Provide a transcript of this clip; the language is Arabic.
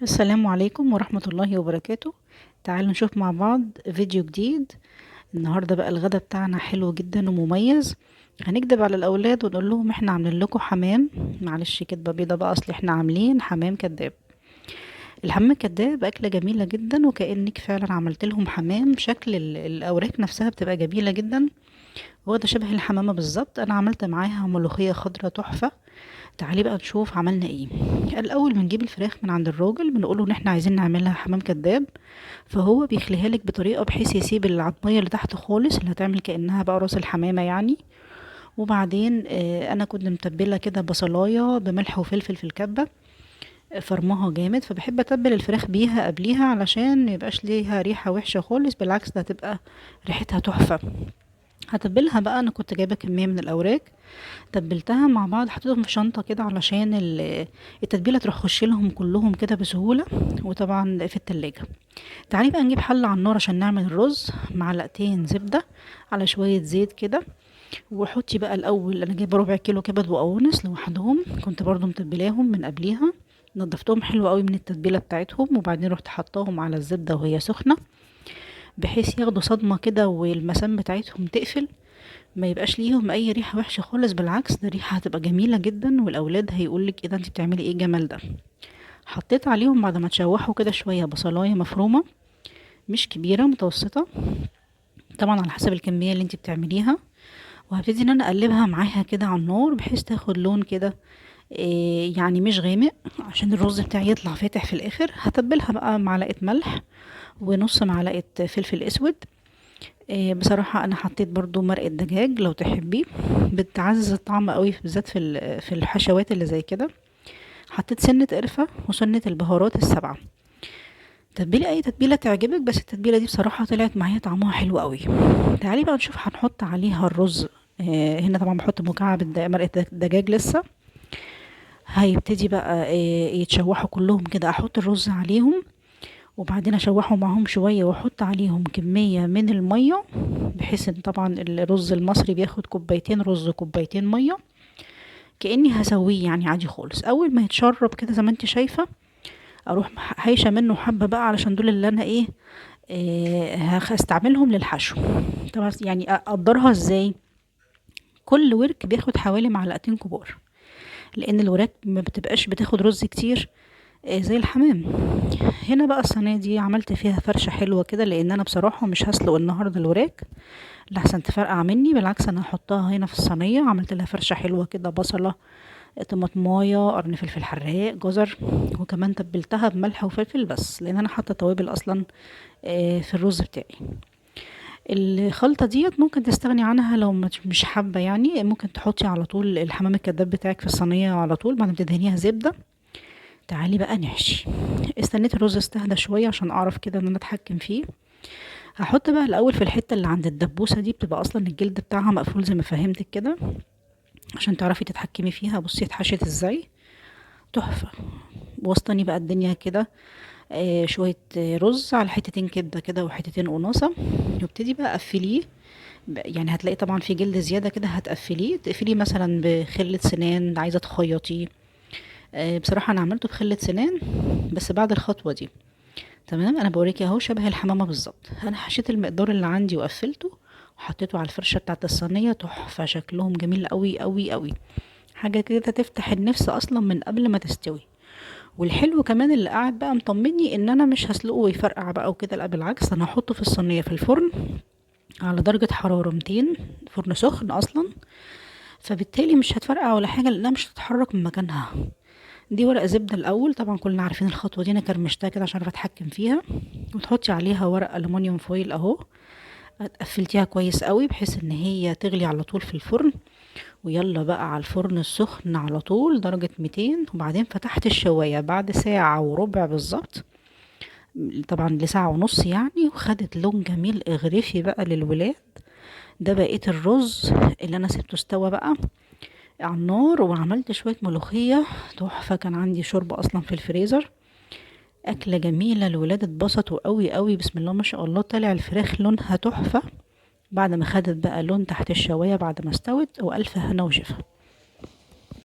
السلام عليكم ورحمة الله وبركاته. تعالوا نشوف مع بعض فيديو جديد. النهاردة بقى الغدا بتاعنا حلو جدا ومميز. هنكدب على الأولاد ونقول لهم احنا عاملين لكم حمام. معلش كدبة بيضة بقى، أصل احنا عاملين حمام كداب. الحمام الكداب أكلة جميلة جدا، وكأنك فعلا عملت لهم حمام. شكل الأوراق نفسها بتبقى جميلة جدا، واخدة شبه الحمامة بالظبط. أنا عملت معاها ملوخية خضرة تحفة. تعالي بقى نشوف عملنا ايه. الاول بنجيب الفراخ من عند الراجل، بنقوله ان احنا عايزين نعملها حمام كداب، فهو بيخليها لك بطريقه بحيث يسيب العظميه اللي تحت خالص، اللي هتعمل كانها بقى راس الحمامه يعني. وبعدين انا كنت متبله كده بصلايه بملح وفلفل في الكبه. فرمها جامد، فبحب اتبل الفراخ بيها قبليها علشان ميبقاش ليها ريحه وحشه خالص، بالعكس ده هتبقى ريحتها تحفه. هتبلها بقى، انا كنت جايبه كميه من الاوراق، تبلتها مع بعض، حطيتهم في شنطة كده علشان التتبيلة تروح تخش لهم كلهم كده بسهولة، وطبعا في التلاجة. تعالي بقى نجيب حلة على النار عشان نعمل الرز. معلقتين زبدة على شوية زيت كده. وحطي بقى الأول، أنا جايبة ربع كيلو كبد وقوانص لوحدهم، كنت برضو متبلاهم من قبليها. نضفتهم حلو قوي من التتبيلة بتاعتهم، وبعدين رحت حطاهم على الزبدة وهي سخنة، بحيث ياخدوا صدمة كده والمسام بتاعتهم تقفل، ما يبقاش ليهم اي ريحه وحشه خالص. بالعكس ده الريحه هتبقى جميله جدا، والاولاد هيقولك ايه ده، انت بتعملي ايه الجمال ده. حطيت عليهم بعد ما تشوحوا كده شويه بصلايه مفرومه، مش كبيره، متوسطه، طبعا على حسب الكميه اللي انت بتعمليها. وهبتدي ان انا اقلبها معاها كده على النار بحيث تاخد لون كده، يعني مش غامق، عشان الرز بتاعي يطلع فاتح في الاخر. هتبلها بقى معلقه ملح ونص معلقه فلفل اسود. بصراحة أنا حطيت برضو مرقة دجاج لو تحبيه، بتعزز الطعم قوي، بالذات في الحشوات اللي زي كده. حطيت سنة قرفة وسنة البهارات السبعة. تتبيلي أي تتبيلة تعجبك، بس التتبيلة دي بصراحة طلعت معايا طعمها حلو قوي. تعالي بقى نشوف هنحط عليها الرز. هنا طبعا بحط مكعب مرقة دجاج لسه. هيبتدي بقى يتشوحوا كلهم كده، أحط الرز عليهم، وبعدين اشوحهم معاهم شويه واحط عليهم كميه من الميه، بحيث ان طبعا الرز المصري بياخد كوبايتين رز كوبايتين ميه. كاني هسويه يعني عادي خالص. اول ما يتشرب كده زي ما انت شايفه، اروح هايشه منه حبه بقى، علشان دول اللي انا هستعملهم للحشو. طبعا يعني اقدرها ازاي؟ كل ورك بياخد حوالي معلقتين كبار، لان الوراك ما بتبقاش بتاخد رز كتير زي الحمام. هنا بقى الصينية دي عملت فيها فرشة حلوة كده، لان انا بصراحة مش هسلق النهاردة الوراك لحسن تفرقع مني. بالعكس انا هحطها هنا في الصينية. عملت لها فرشة حلوة كده، بصلة، طماطماية، قرن فلفل حراق، جزر، وكمان تبلتها بملح وفلفل بس، لان انا حاطة توابل اصلا في الرز بتاعي. الخلطة ديت ممكن تستغني عنها لو مش حابة، يعني ممكن تحطي على طول الحمام الكداب بتاعك في الصينية على طول بعد ما تدهنيها زبدة. تعالي بقى نحشي. استنيت الرز استهدى شويه عشان اعرف كده ان انا اتحكم فيه. هحط بقى الاول في الحته اللي عند الدبوسه دي، بتبقى اصلا الجلد بتاعها مقفول زي ما فهمتك كده، عشان تعرفي تتحكمي فيها. بصي اتحشت ازاي، تحفه. وسطني بقى الدنيا كده، شويه رز على حتتين كبده كده وحتتين قناصه، وابتدي بقى اقفليه. يعني هتلاقي طبعا في جلد زياده كده، هتقفليه، تقفليه مثلا بخله سنان عايزه تخيطيه. بصراحه انا عملته بخله سنان بس بعد الخطوه دي. تمام، انا بوريكي اهو شبه الحمامه بالظبط. انا حشيت المقدار اللي عندي وقفلته وحطيته على الفرشه بتاعت الصينيه. تحفه، شكلهم جميل قوي قوي قوي، حاجه كده تفتح النفس اصلا من قبل ما تستوي. والحلو كمان اللي قاعد بقى مطمني ان انا مش هسلقه ويفرقع بقى وكده، لا بالعكس، انا هحطه في الصينيه في الفرن على درجه حراره 200، فرن سخن اصلا، فبالتالي مش هتفرقع ولا حاجه لانها مش هتتحرك من مكانها. دي ورق زبدة الأول، طبعا كلنا عارفين الخطوة دي، أنا كرمشتها كده عشان أعرف أتحكم فيها. وتحطي عليها ورق ألومنيوم فويل أهو، قفلتيها كويس قوي بحيث إن هي تغلي على طول في الفرن. ويلا بقى على الفرن السخن على طول درجة 200. وبعدين فتحت الشواية بعد ساعة وربع بالظبط، طبعا لساعة ونص يعني، وخدت لون جميل اغرفي بقى للولاد. ده بقيت الرز اللي أنا سبته استوى بقى على النار. وعملت شوية ملوخية تحفة، كان عندي شوربة أصلا في الفريزر. أكلة جميلة، الولاد اتبسطوا قوي قوي، بسم الله ما شاء الله. طلع الفراخ لونها تحفة بعد ما خدت بقى لون تحت الشواية بعد ما استوت، وألف هنا وشفا.